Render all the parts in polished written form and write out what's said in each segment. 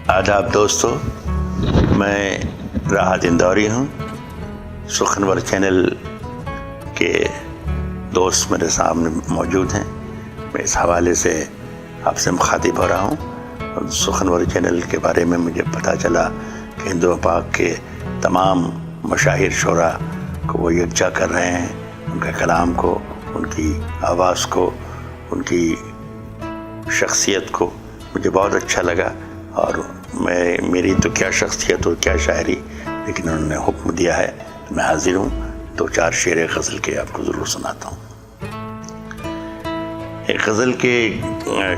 आदाब दोस्तों, मैं राहत इंदौरी हूँ। सुखनवर चैनल के दोस्त मेरे सामने मौजूद हैं। मैं इस हवाले से आपसे मुखातिब हो रहा हूँ। सुखनवर चैनल के बारे में मुझे पता चला कि हिंदू पाक के तमाम मशाहिर शोरा को वो यकजा कर रहे हैं। उनके कलाम को, उनकी आवाज़ को, उनकी शख्सियत को मुझे बहुत अच्छा लगा। और मेरी तो क्या शख्सियत और क्या शायरी, लेकिन उन्होंने हुक्म दिया है तो मैं हाजिर हूँ। 2-4 शेर गज़ल के आपको ज़रूर सुनाता हूँ। एक गज़ल के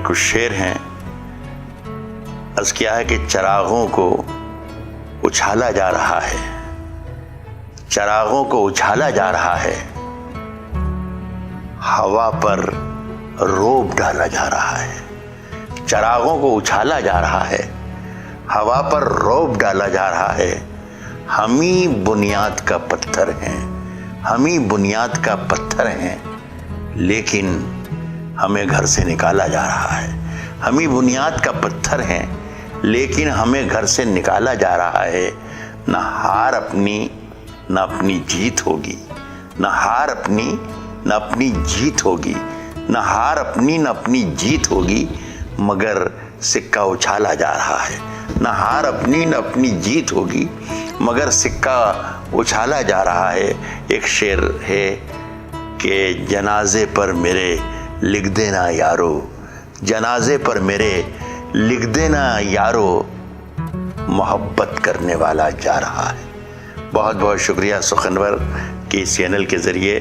कुछ शेर हैं। अर्ज़ किया है कि चिरागों को उछाला जा रहा है, चिरागों को उछाला जा रहा है, हवा पर रोब डाला जा रहा है। चिरागों को उछाला जा रहा है, हवा पर रोब डाला जा रहा है। हम ही बुनियाद का पत्थर हैं, हम ही बुनियाद का पत्थर हैं, लेकिन हमें घर से निकाला जा रहा है। हम ही बुनियाद का पत्थर हैं, लेकिन हमें घर से निकाला जा रहा है। न हार अपनी न अपनी जीत होगी, न हार अपनी न अपनी जीत होगी, न हार अपनी न अपनी जीत होगी, मगर सिक्का उछाला जा रहा है। न हार अपनी न अपनी जीत होगी, मगर सिक्का उछाला जा रहा है। एक शेर है कि जनाजे पर मेरे लिख देना यारो, जनाजे पर मेरे लिख देना यारो, मोहब्बत करने वाला जा रहा है। बहुत बहुत शुक्रिया सुखनवर की इस चैनल के ज़रिए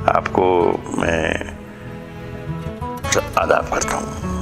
आपको मैं आदाब करता हूँ।